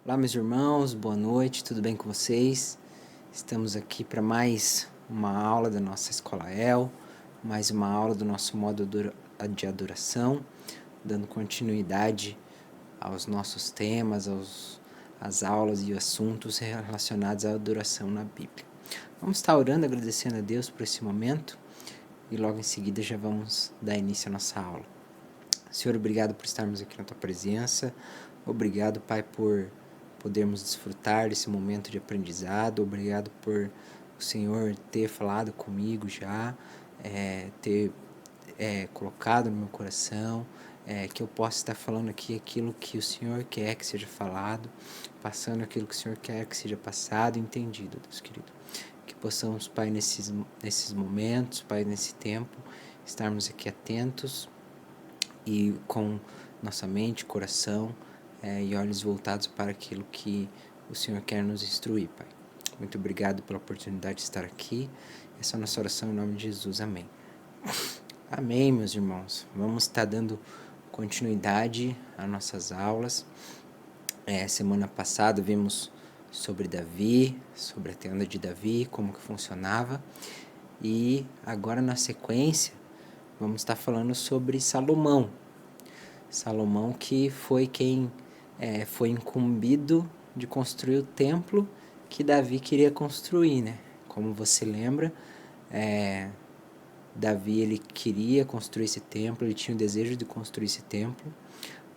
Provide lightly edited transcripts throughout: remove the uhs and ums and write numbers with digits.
Olá, meus irmãos, boa noite, tudo bem com vocês? Estamos aqui para mais uma aula da nossa Escola El, mais uma aula do nosso modo de adoração, dando continuidade aos nossos temas, às aulas e assuntos relacionados à adoração na Bíblia. Vamos estar orando, agradecendo a Deus por esse momento e logo em seguida já vamos dar início à nossa aula. Senhor, obrigado por estarmos aqui na Tua presença, obrigado, Pai, por podermos desfrutar desse momento de aprendizado. Obrigado por o Senhor ter falado comigo já, ter colocado no meu coração, que eu possa estar falando aqui aquilo que o Senhor quer que seja falado, passando aquilo que o Senhor quer que seja passado e entendido, Deus querido. Que possamos, Pai, nesses momentos, Pai, nesse tempo, estarmos aqui atentos e com nossa mente, coração, e olhos voltados para aquilo que o Senhor quer nos instruir, Pai. Muito obrigado pela oportunidade de estar aqui. Essa é a nossa oração em nome de Jesus. Amém. Amém, meus irmãos. Vamos estar dando continuidade às nossas aulas. Semana passada vimos sobre Davi, sobre a tenda de Davi, como que funcionava. E agora, na sequência, vamos estar falando sobre Salomão. Salomão que foi quem foi incumbido de construir o templo que Davi queria construir, né? Como você lembra, Davi ele queria construir esse templo, ele tinha o desejo de construir esse templo,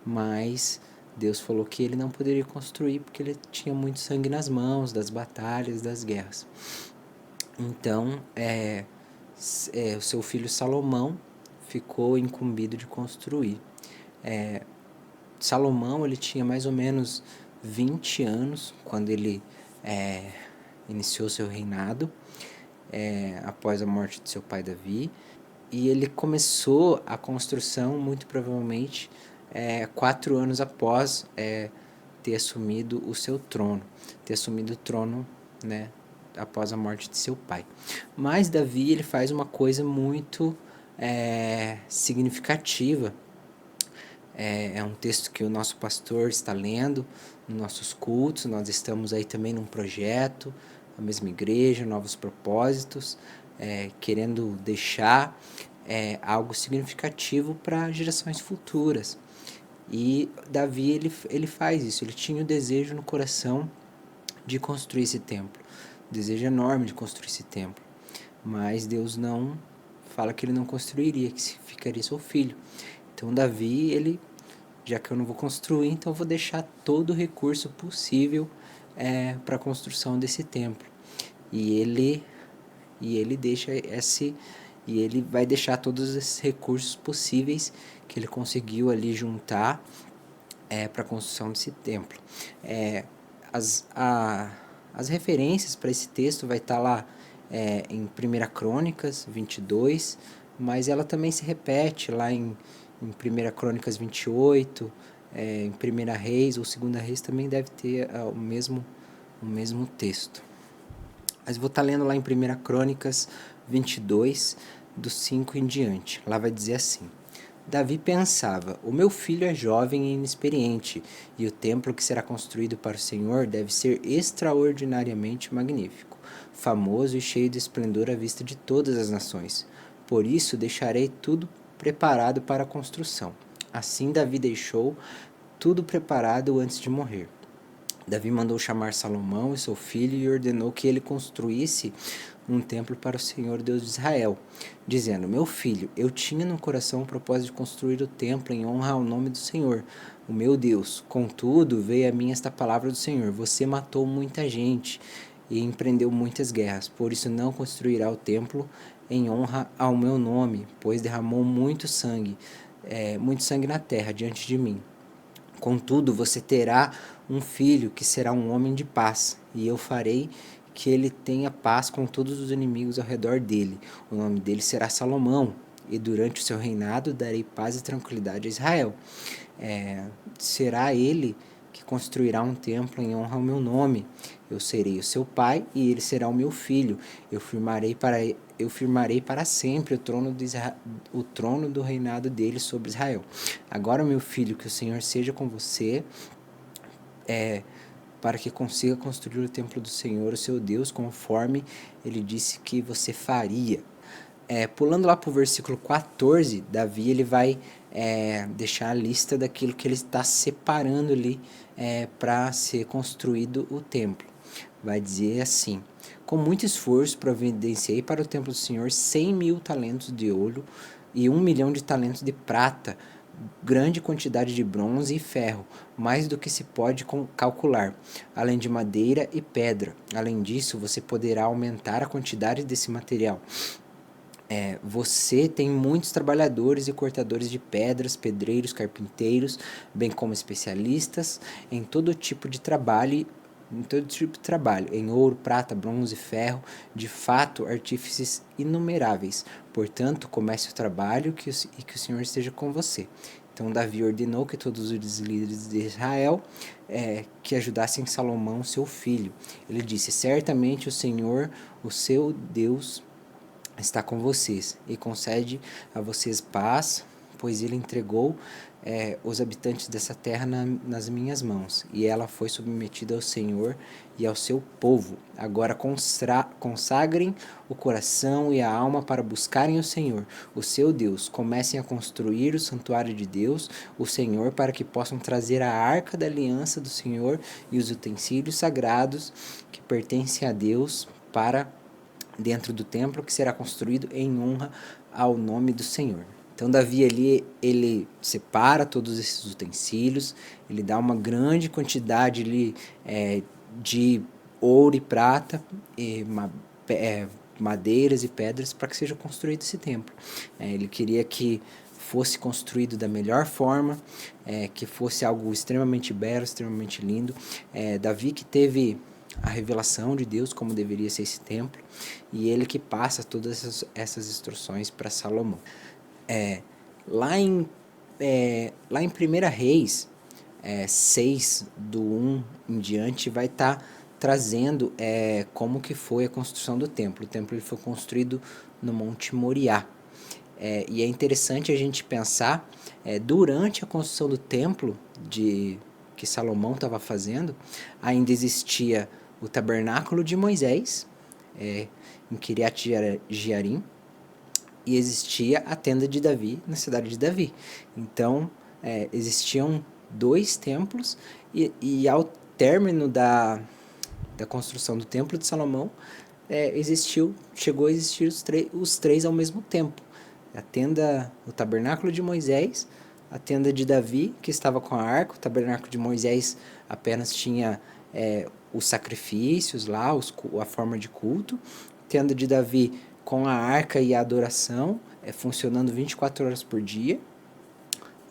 mas Deus falou que ele não poderia construir porque ele tinha muito sangue nas mãos, das batalhas, das guerras. Então, o seu filho Salomão ficou incumbido de construir. Salomão ele tinha mais ou menos 20 anos quando ele iniciou seu reinado, após a morte de seu pai Davi, e ele começou a construção muito provavelmente 4 anos após ter assumido o seu trono, né, após a morte de seu pai. Mas Davi ele faz uma coisa muito significativa. É um texto que o nosso pastor está lendo nos nossos cultos. Nós estamos aí também num projeto, a mesma igreja, novos propósitos, querendo deixar algo significativo para gerações futuras. E Davi ele faz isso, ele tinha o desejo no coração de construir esse templo, desejo enorme de construir esse templo, mas Deus não fala que ele não construiria, que ficaria seu filho. Então Davi, ele, já que eu não vou construir, então eu vou deixar todo o recurso possível para a construção desse templo. E ele deixa e ele vai deixar todos esses recursos possíveis que ele conseguiu ali juntar para a construção desse templo. As referências para esse texto vai estar lá em 1 Crônicas 22, mas ela também se repete lá em 1 Crônicas 28, em 1 Reis ou 2 Reis também deve ter o mesmo texto. Mas vou estar lendo lá em 1 Crônicas 22, do 5 em diante. Lá vai dizer assim: Davi pensava, o meu filho é jovem e inexperiente, e o templo que será construído para o Senhor deve ser extraordinariamente magnífico, famoso e cheio de esplendor à vista de todas as nações. Por isso deixarei tudo preparado para a construção. Assim Davi deixou tudo preparado antes de morrer. Davi mandou chamar Salomão e seu filho e ordenou que ele construísse um templo para o Senhor Deus de Israel, dizendo: Meu filho, eu tinha no coração o propósito de construir o templo em honra ao nome do Senhor, o meu Deus. Contudo, veio a mim esta palavra do Senhor: Você matou muita gente e empreendeu muitas guerras, por isso não construirá o templo em honra ao meu nome, pois derramou muito sangue na terra diante de mim. Contudo, você terá um filho que será um homem de paz, e eu farei que ele tenha paz com todos os inimigos ao redor dele. O nome dele será Salomão, e durante o seu reinado darei paz e tranquilidade a Israel. Será ele que construirá um templo em honra ao meu nome. Eu serei o seu pai e ele será o meu filho. Eu firmarei para sempre o trono do reinado dele sobre Israel. Agora, meu filho, que o Senhor seja com você, para que consiga construir o templo do Senhor, o seu Deus, conforme ele disse que você faria. Pulando lá para o versículo 14, Davi ele vai deixar a lista daquilo que ele está separando ali para ser construído o templo. Vai dizer assim: com muito esforço providenciei para o templo do Senhor 100.000 talentos de ouro e 1.000.000 de talentos de prata, grande quantidade de bronze e ferro, mais do que se pode calcular, além de madeira e pedra. Além disso, você poderá aumentar a quantidade desse material. Você tem muitos trabalhadores e cortadores de pedras, pedreiros, carpinteiros, bem como especialistas em todo tipo de trabalho, em ouro, prata, bronze, ferro, de fato, artífices inumeráveis. Portanto, comece o trabalho e que o Senhor esteja com você. Então, Davi ordenou que todos os líderes de Israel que ajudassem Salomão, seu filho. Ele disse: certamente o Senhor, o seu Deus, está com vocês e concede a vocês paz, pois ele entregou os habitantes dessa terra nas minhas mãos, e ela foi submetida ao Senhor e ao seu povo. Agora consagrem o coração e a alma para buscarem o Senhor, o seu Deus. Comecem a construir o santuário de Deus, o Senhor, para que possam trazer a arca da aliança do Senhor e os utensílios sagrados que pertencem a Deus para dentro do templo que será construído em honra ao nome do Senhor. Então Davi ali, ele separa todos esses utensílios, ele dá uma grande quantidade ali, de ouro e prata, e madeiras e pedras para que seja construído esse templo. Ele queria que fosse construído da melhor forma, que fosse algo extremamente belo, extremamente lindo. Davi que teve a revelação de Deus como deveria ser esse templo, e ele que passa todas essas instruções para Salomão. Lá em 1 Reis 6, do 1 em diante, vai estar trazendo como que foi a construção do templo. O templo ele foi construído no Monte Moriá. E é interessante a gente pensar, durante a construção do templo que Salomão estava fazendo, ainda existia o tabernáculo de Moisés, em Kiriat Jearim, e existia a tenda de Davi na cidade de Davi. Então, existiam 2 templos, e ao término da construção do templo de Salomão, chegou a existir os três ao mesmo tempo. A tenda, o tabernáculo de Moisés, a tenda de Davi, que estava com a arca. O tabernáculo de Moisés apenas tinha os sacrifícios lá, a forma de culto. A tenda de Davi com a arca e a adoração, funcionando 24 horas por dia.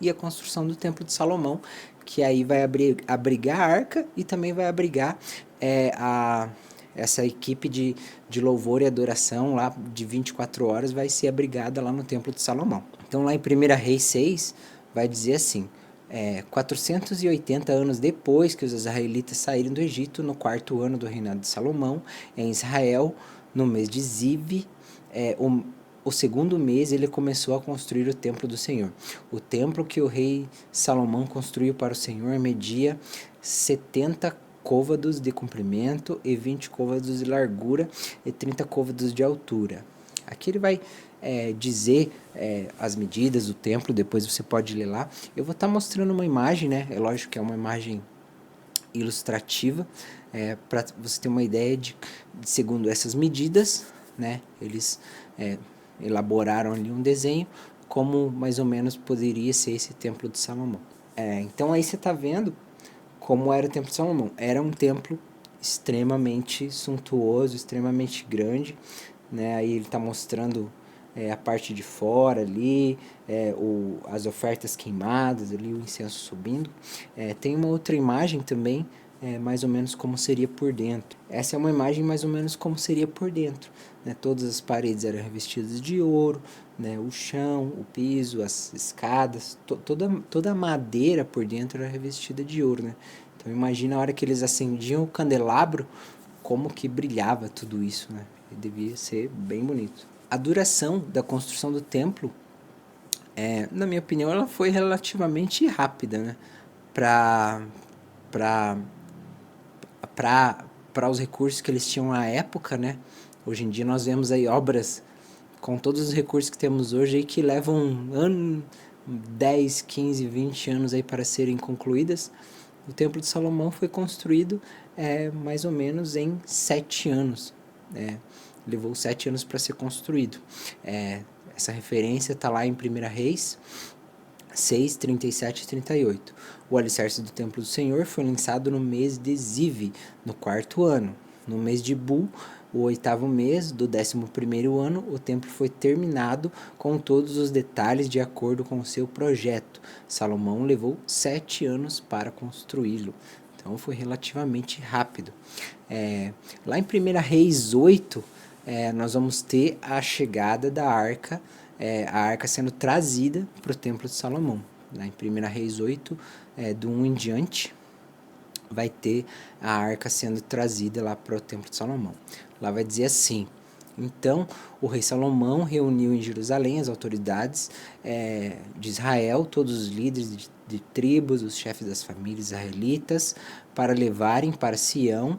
E a construção do templo de Salomão, que aí vai abrigar a arca e também vai abrigar essa equipe de louvor e adoração lá de 24 horas vai ser abrigada lá no templo de Salomão. Então lá em 1 Reis 6 vai dizer assim: 480 anos depois que os israelitas saíram do Egito, no 4º ano do reinado de Salomão, em Israel, no mês de Ziv, o 2º mês, ele começou a construir o templo do Senhor. O templo que o rei Salomão construiu para o Senhor media 70 côvados de comprimento e 20 côvados de largura e 30 côvados de altura. Aqui ele vai dizer as medidas do templo, depois você pode ler lá. Eu vou estar mostrando uma imagem, né? É lógico que é uma imagem ilustrativa, para você ter uma ideia de segundo essas medidas, né? Eles elaboraram ali um desenho como mais ou menos poderia ser esse templo de Salomão. Então aí você está vendo como era o templo de Salomão. Era um templo extremamente suntuoso, extremamente grande, né? Aí ele está mostrando a parte de fora ali, as ofertas queimadas ali, o incenso subindo. Tem uma outra imagem também, mais ou menos como seria por dentro. Essa é uma imagem mais ou menos como seria por dentro, né? Todas as paredes eram revestidas de ouro, né? O chão, o piso, as escadas, toda a madeira por dentro era revestida de ouro, né? Então imagina a hora que eles acendiam o candelabro, como que brilhava tudo isso, né? E devia ser bem bonito. A duração da construção do templo, na minha opinião, ela foi relativamente rápida, né? para os recursos que eles tinham à época, né? Hoje em dia nós vemos aí obras com todos os recursos que temos hoje aí que levam 10, 15, 20 anos aí para serem concluídas. O Templo de Salomão foi construído mais ou menos em 7 anos. Levou 7 anos para ser construído. Essa referência está lá em 1 Reis 6, 37 e 38. O alicerce do Templo do Senhor foi lançado no mês de Ziv, no 4º ano. No mês de Bu, o 8º mês do 11º ano, o templo foi terminado com todos os detalhes de acordo com o seu projeto. Salomão levou 7 anos para construí-lo. Então foi relativamente rápido. Lá em 1 Reis 8, nós vamos ter a chegada da arca, a arca sendo trazida para o Templo de Salomão. Lá em 1 Reis 8, do 1 em diante, vai ter a arca sendo trazida lá para o Templo de Salomão. Lá vai dizer assim: então o rei Salomão reuniu em Jerusalém as autoridades de Israel, todos os líderes de tribos, os chefes das famílias israelitas, para levarem para Sião,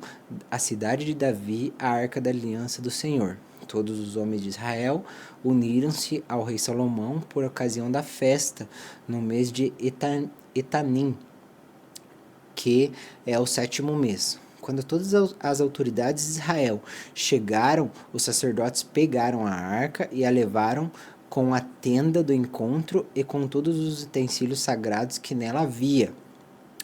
a cidade de Davi, a arca da aliança do Senhor. Todos os homens de Israel uniram-se ao rei Salomão por ocasião da festa, no mês de Etanim, que é o 7º mês. Quando todas as autoridades de Israel chegaram, os sacerdotes pegaram a arca e a levaram com a tenda do encontro e com todos os utensílios sagrados que nela havia.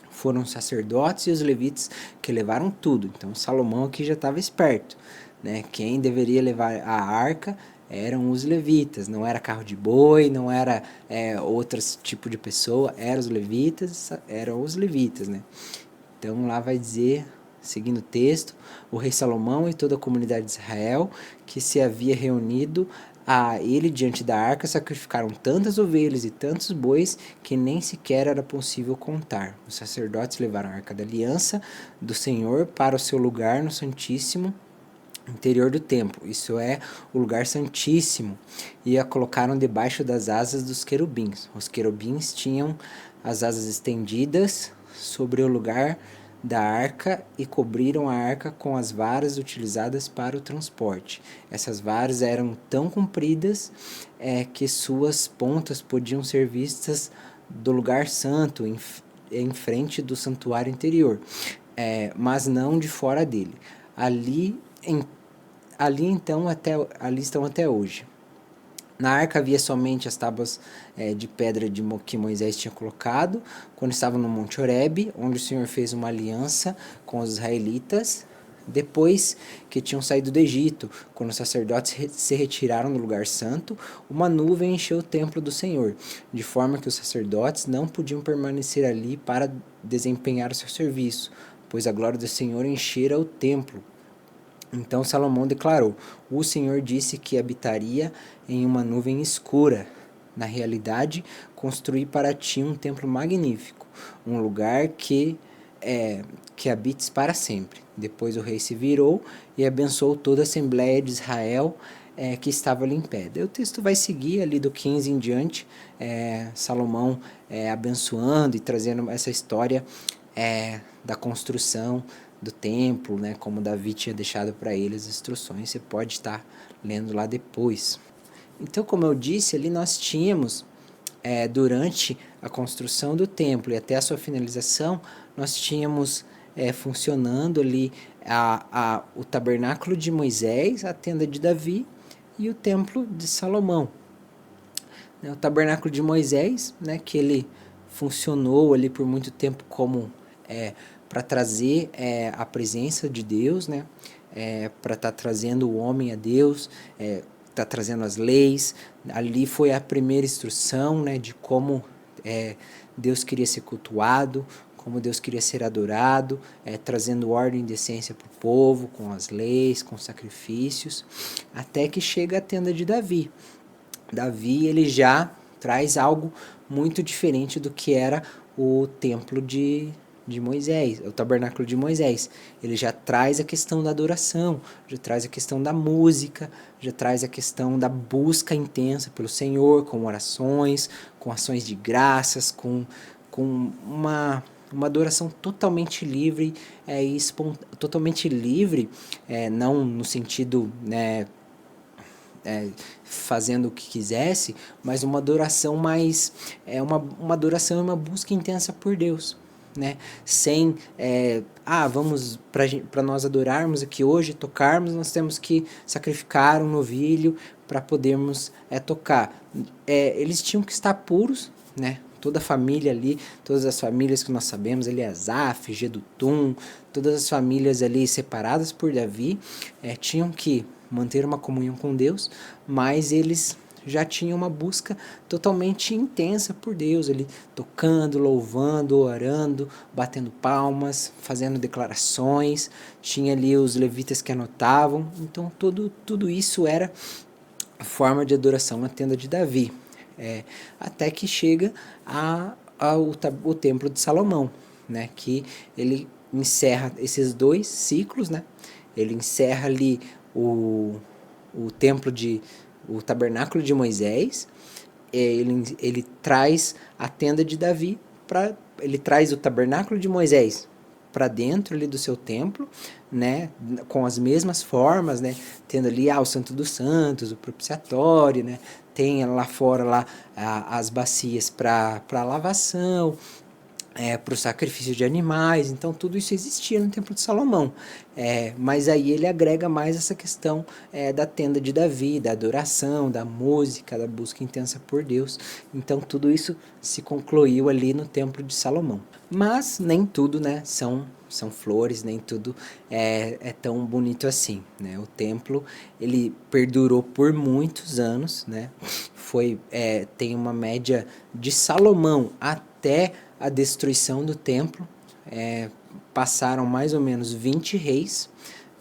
Foram os sacerdotes e os levitas que levaram tudo. Então Salomão aqui já estava esperto, né? Quem deveria levar a arca eram os levitas, não era carro de boi, não era outro tipo de pessoa, eram os levitas, né? Então lá vai dizer, seguindo o texto, o rei Salomão e toda a comunidade de Israel que se havia reunido a ele diante da arca sacrificaram tantas ovelhas e tantos bois que nem sequer era possível contar. Os sacerdotes levaram a arca da aliança do Senhor para o seu lugar no Santíssimo interior do templo, isso é, o lugar santíssimo, e a colocaram debaixo das asas dos querubins. Os querubins tinham as asas estendidas sobre o lugar da arca e cobriram a arca com as varas utilizadas para o transporte. Essas varas eram tão compridas que suas pontas podiam ser vistas do lugar santo, em frente do santuário interior, mas não de fora dele. Ali estão até hoje. Na arca havia somente as tábuas de pedra que Moisés tinha colocado quando estavam no Monte Horebe, onde o Senhor fez uma aliança com os israelitas, depois que tinham saído do Egito. Quando os sacerdotes se retiraram do lugar santo, uma nuvem encheu o templo do Senhor, de forma que os sacerdotes não podiam permanecer ali para desempenhar o seu serviço, pois a glória do Senhor enchera o templo. Então Salomão declarou: o Senhor disse que habitaria em uma nuvem escura. Na realidade, construí para ti um templo magnífico, um lugar que habites para sempre. Depois o rei se virou e abençoou toda a Assembleia de Israel que estava ali em pé. Daí o texto vai seguir ali do 15 em diante, Salomão abençoando e trazendo essa história da construção do templo, né, como Davi tinha deixado para ele as instruções. Você pode estar lendo lá depois. Então, como eu disse, ali nós tínhamos, durante a construção do templo e até a sua finalização, nós tínhamos funcionando ali o tabernáculo de Moisés, a tenda de Davi e o templo de Salomão. O tabernáculo de Moisés, né, que ele funcionou ali por muito tempo como para trazer a presença de Deus, né? Para estar trazendo o homem a Deus, tá trazendo as leis. Ali foi a primeira instrução, né, de como Deus queria ser cultuado, como Deus queria ser adorado, trazendo ordem e decência para o povo, com as leis, com os sacrifícios, até que chega a tenda de Davi. Davi, ele já traz algo muito diferente do que era o templo de Moisés, o tabernáculo de Moisés. Ele já traz a questão da adoração, já traz a questão da música, já traz a questão da busca intensa pelo Senhor, com orações, com ações de graças, com uma adoração totalmente livre, totalmente livre, não no sentido, né, fazendo o que quisesse, mas uma adoração mais, uma adoração e uma busca intensa por Deus, né? Sem, vamos, para nós adorarmos aqui hoje, tocarmos, nós temos que sacrificar um novilho para podermos tocar. Eles tinham que estar puros, né? Toda a família ali, todas as famílias que nós sabemos, Eliasaf, Gedutum, todas as famílias ali separadas por Davi, tinham que manter uma comunhão com Deus, mas eles já tinham uma busca totalmente intensa por Deus, ali tocando, louvando, orando, batendo palmas, fazendo declarações, tinha ali os levitas que anotavam, então tudo isso era a forma de adoração na tenda de Davi, até que chega o templo de Salomão, né, que ele encerra esses 2 ciclos, né, ele encerra ali o templo o tabernáculo de Moisés, ele traz a tenda de Davi, ele traz o tabernáculo de Moisés para dentro ali do seu templo, né, com as mesmas formas, né, tendo ali o Santo dos Santos, o propiciatório, né, tem lá fora lá as bacias para lavação, para o sacrifício de animais, então tudo isso existia no Templo de Salomão, mas aí ele agrega mais essa questão da tenda de Davi, da adoração, da música, da busca intensa por Deus, então tudo isso se concluiu ali no Templo de Salomão. Mas nem tudo, né, são flores, nem tudo é tão bonito assim, né? O templo ele perdurou por muitos anos, né? Tem uma média de Salomão até a destruição do templo, passaram mais ou menos 20 reis,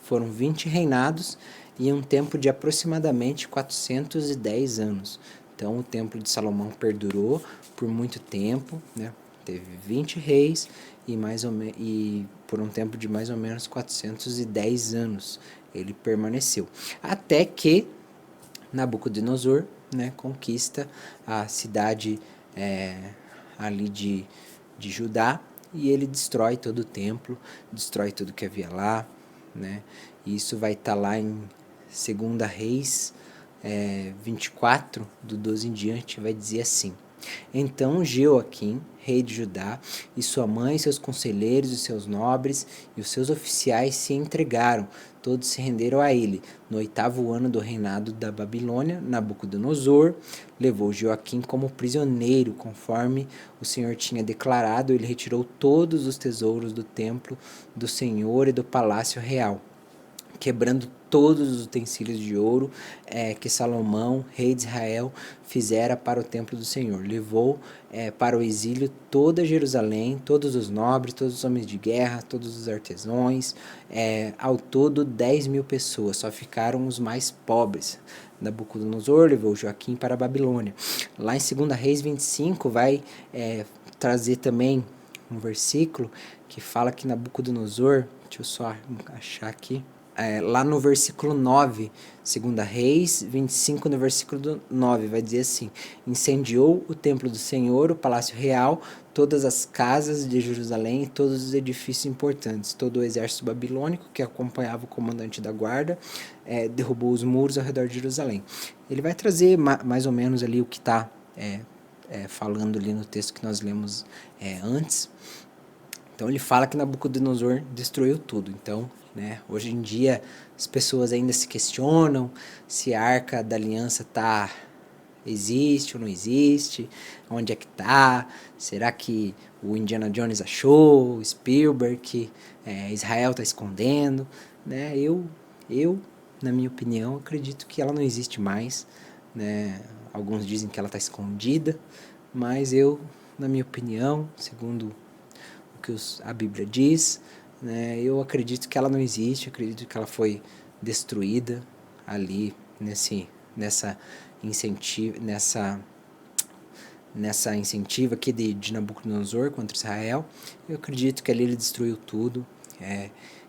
foram 20 reinados e um tempo de aproximadamente 410 anos. Então o templo de Salomão perdurou por muito tempo, né? Teve 20 reis e por um tempo de mais ou menos 410 anos ele permaneceu. Até que Nabucodonosor, né, conquista a cidade ali de Judá e ele destrói todo o templo, destrói tudo que havia lá, né? E isso vai estar lá em 2 Reis 24, do 12 em diante, vai dizer assim: Então Jeoaquim, rei de Judá, e sua mãe, seus conselheiros e seus nobres e os seus oficiais se entregaram, todos se renderam a ele. No 8º ano do reinado da Babilônia, Nabucodonosor levou Jeoaquim como prisioneiro, conforme o Senhor tinha declarado, ele retirou todos os tesouros do templo do Senhor e do palácio real, quebrando todos os utensílios de ouro que Salomão, rei de Israel, fizera para o templo do Senhor. Levou para o exílio toda Jerusalém, todos os nobres, todos os homens de guerra, todos os artesãos, ao todo 10.000 pessoas, só ficaram os mais pobres. Nabucodonosor levou Joaquim para a Babilônia. Lá em 2 Reis 25 vai trazer também um versículo que fala que Nabucodonosor, deixa eu só achar aqui, lá no versículo 9, 2 Reis 25, no versículo 9, vai dizer assim: incendiou o templo do Senhor, o palácio real, todas as casas de Jerusalém e todos os edifícios importantes. Todo o exército babilônico que acompanhava o comandante da guarda derrubou os muros ao redor de Jerusalém. Ele vai trazer mais ou menos ali o que está falando ali no texto que nós lemos antes. Então ele fala que Nabucodonosor destruiu tudo. Então, né, hoje em dia as pessoas ainda se questionam se a Arca da Aliança existe ou não existe, onde é que está, será que o Indiana Jones achou, o Spielberg, que Israel está escondendo, né? Eu, na minha opinião, acredito que ela não existe mais, né? Alguns dizem que ela está escondida, mas eu, na minha opinião, segundo o que a Bíblia diz, né, eu acredito que ela não existe, acredito que ela foi destruída ali nessa incentiva aqui de Nabucodonosor contra Israel. Eu acredito que ali ele destruiu tudo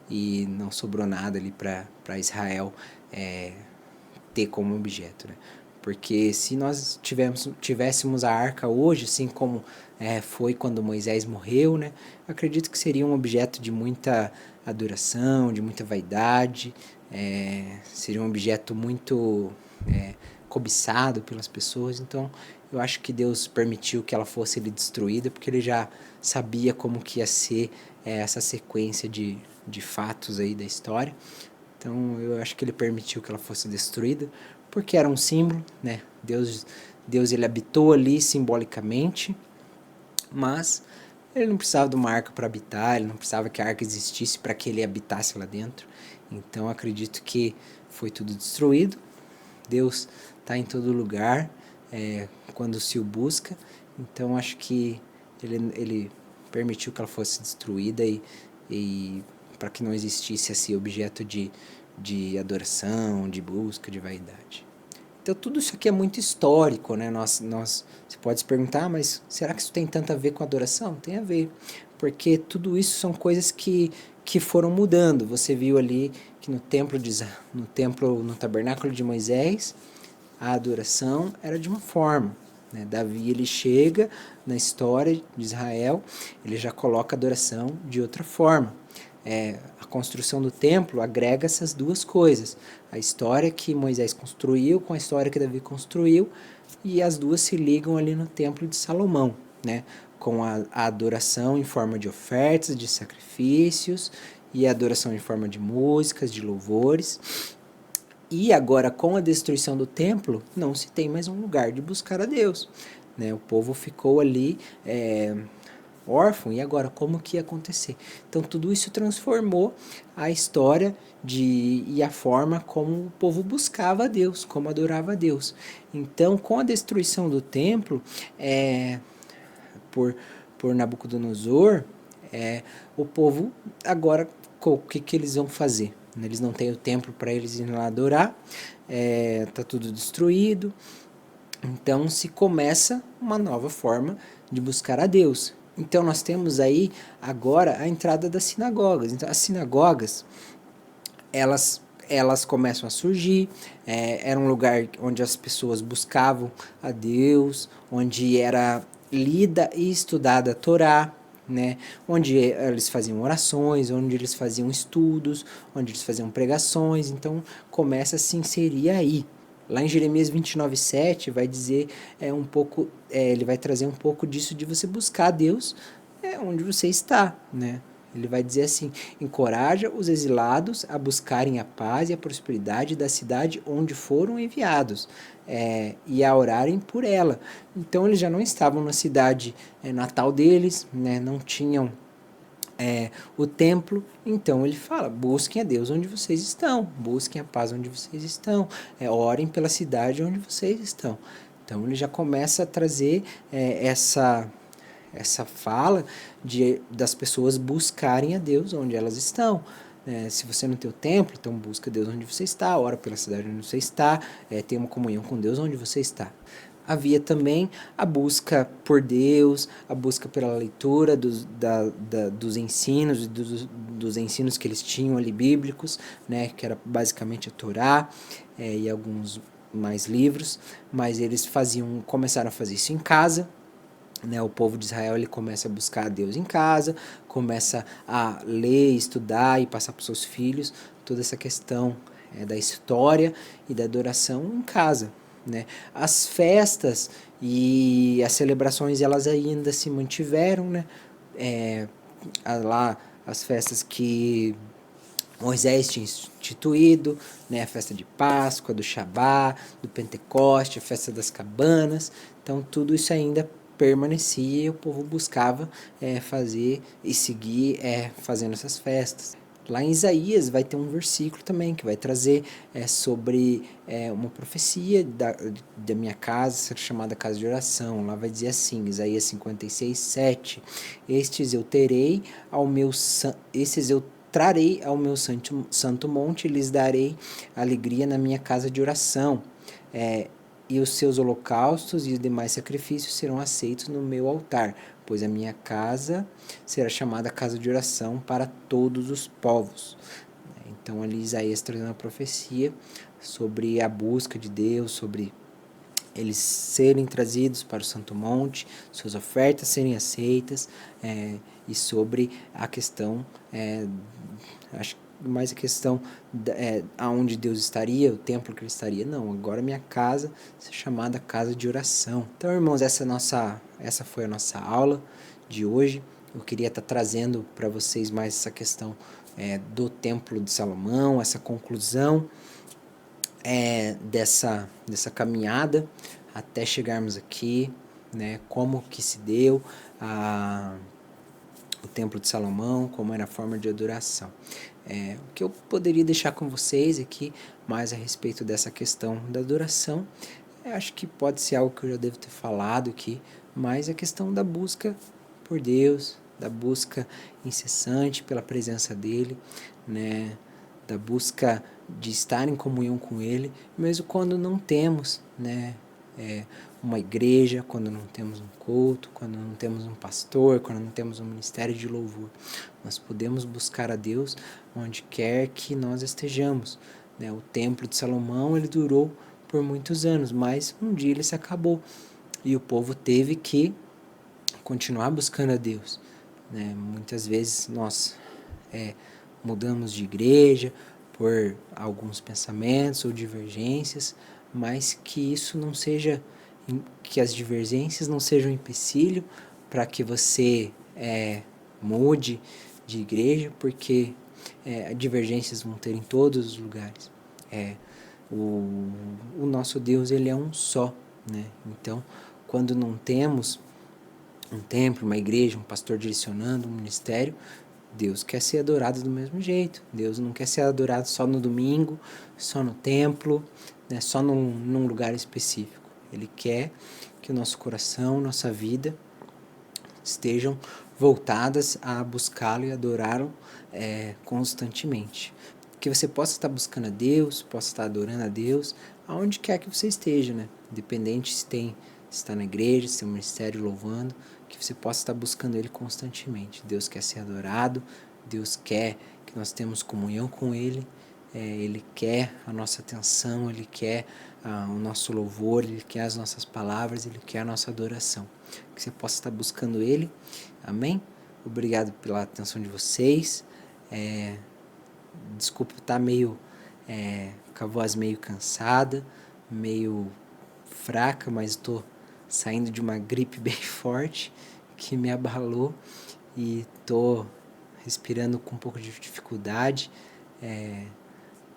e não sobrou nada ali para Israel ter como objeto, né? Porque se nós tivéssemos a arca hoje, assim como foi quando Moisés morreu, né? Acredito que seria um objeto de muita adoração, de muita vaidade, seria um objeto muito cobiçado pelas pessoas. Então eu acho que Deus permitiu que ela fosse ali destruída, porque ele já sabia como que ia ser essa sequência de fatos aí da história. Então eu acho que ele permitiu que ela fosse destruída, porque era um símbolo, né? Deus ele habitou ali simbolicamente, mas ele não precisava de uma arca para habitar, ele não precisava que a arca existisse para que ele habitasse lá dentro. Então acredito que foi tudo destruído. Deus está em todo lugar quando se o busca. Então acho que ele permitiu que ela fosse destruída e para que não existisse esse objeto de adoração, de busca, de vaidade. Então tudo isso aqui é muito histórico, né? Você pode se perguntar, mas será que isso tem tanto a ver com adoração? Tem a ver, porque tudo isso são coisas que foram mudando. Você viu ali que no tabernáculo de Moisés, a adoração era de uma forma, né? Davi ele chega na história de Israel, ele já coloca a adoração de outra forma. A construção do templo agrega essas duas coisas, a história que Moisés construiu com a história que Davi construiu, e as duas se ligam ali no templo de Salomão, né? Com a adoração em forma de ofertas, de sacrifícios, e a adoração em forma de músicas, de louvores. E agora, com a destruição do templo, não se tem mais um lugar de buscar a Deus, né? O povo ficou ali órfão, e agora como que ia acontecer? Então tudo isso transformou a história e a forma como o povo buscava a Deus, como adorava a Deus. Então, com a destruição do templo por, por Nabucodonosor, o povo agora, o que eles vão fazer? Eles não têm o templo para eles irem lá adorar, está tudo destruído. Então se começa uma nova forma de buscar a Deus. Então nós temos aí agora a entrada das sinagogas. Então as sinagogas, elas começam a surgir, era um lugar onde as pessoas buscavam a Deus, onde era lida e estudada a Torá, né? Onde eles faziam orações, onde eles faziam estudos, onde eles faziam pregações. Então começa a se inserir aí. Lá em Jeremias 29:7 vai dizer um pouco, ele vai trazer um pouco disso de você buscar a Deus onde você está, né? Ele vai dizer assim: encoraja os exilados a buscarem a paz e a prosperidade da cidade onde foram enviados, e a orarem por ela. Então eles já não estavam na cidade natal deles, né? Não tinham o templo. Então ele fala: busquem a Deus onde vocês estão, busquem a paz onde vocês estão, orem pela cidade onde vocês estão. Então ele já começa a trazer essa fala das pessoas buscarem a Deus onde elas estão. Se você não tem o templo, então busca Deus onde você está, ora pela cidade onde você está, tenha uma comunhão com Deus onde você está. Havia também a busca por Deus, a busca pela leitura dos ensinos e dos ensinos que eles tinham ali bíblicos, né, que era basicamente a Torá e alguns mais livros, mas eles começaram a fazer isso em casa. Né, o povo de Israel ele começa a buscar a Deus em casa, começa a ler, estudar e passar para os seus filhos toda essa questão da história e da adoração em casa. Né? As festas e as celebrações elas ainda se mantiveram, né? Lá as festas que Moisés tinha instituído, né, a festa de Páscoa, do Shabá, do Pentecoste, a festa das cabanas. Então tudo isso ainda permanecia e o povo buscava fazer e seguir fazendo essas festas. Lá em Isaías vai ter um versículo também que vai trazer sobre uma profecia da minha casa ser chamada casa de oração. Lá vai dizer assim, Isaías 56:7: estes eu trarei ao meu santo monte e lhes darei alegria na minha casa de oração. E os seus holocaustos e os demais sacrifícios serão aceitos no meu altar, pois a minha casa será chamada casa de oração para todos os povos. Então ali Isaías trazendo uma profecia sobre a busca de Deus, sobre eles serem trazidos para o Santo Monte, suas ofertas serem aceitas, e sobre a questão, acho que mais a questão aonde Deus estaria, o templo que ele estaria. Não, agora minha casa é chamada casa de oração. Então, irmãos, essa foi a nossa aula de hoje. Eu queria estar trazendo para vocês mais essa questão do Templo de Salomão, essa conclusão dessa caminhada até chegarmos aqui, né? Como que se deu o Templo de Salomão, como era a forma de adoração. O que eu poderia deixar com vocês aqui, mais a respeito dessa questão da adoração, acho que pode ser algo que eu já devo ter falado aqui, mas a questão da busca por Deus, da busca incessante pela presença dEle, né? Da busca de estar em comunhão com Ele, mesmo quando não temos, né? Uma igreja, quando não temos um culto, quando não temos um pastor, quando não temos um ministério de louvor. Nós podemos buscar a Deus onde quer que nós estejamos, né? O Templo de Salomão, ele durou por muitos anos, mas um dia ele se acabou e o povo teve que continuar buscando a Deus, né? Muitas vezes nós mudamos de igreja por alguns pensamentos ou divergências, mas que isso não seja, que as divergências não sejam um empecilho para que você mude de igreja, porque divergências vão ter em todos os lugares. O nosso Deus, ele é um só, né? Então, quando não temos um templo, uma igreja, um pastor direcionando, um ministério, Deus quer ser adorado do mesmo jeito. Deus não quer ser adorado só no domingo, só no templo, né, só num lugar específico. Ele quer que o nosso coração, nossa vida estejam voltadas a buscá-lo e adorá-lo constantemente. Que você possa estar buscando a Deus, possa estar adorando a Deus, aonde quer que você esteja, né? Independente se está na igreja, se tem um ministério louvando, que você possa estar buscando Ele constantemente. Deus quer ser adorado, Deus quer que nós tenhamos comunhão com Ele, Ele quer a nossa atenção, Ele quer o nosso louvor, Ele quer as nossas palavras, Ele quer a nossa adoração. Que você possa estar buscando Ele. Amém? Obrigado pela atenção de vocês. Desculpa estar meio com a voz meio cansada, meio fraca, mas estou saindo de uma gripe bem forte que me abalou e estou respirando com um pouco de dificuldade.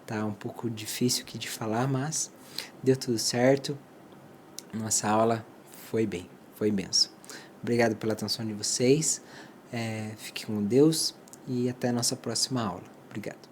Tá um pouco difícil aqui de falar, mas deu tudo certo. Nossa aula foi benção. Obrigado pela atenção de vocês. Fiquem com Deus e até a nossa próxima aula. Obrigado.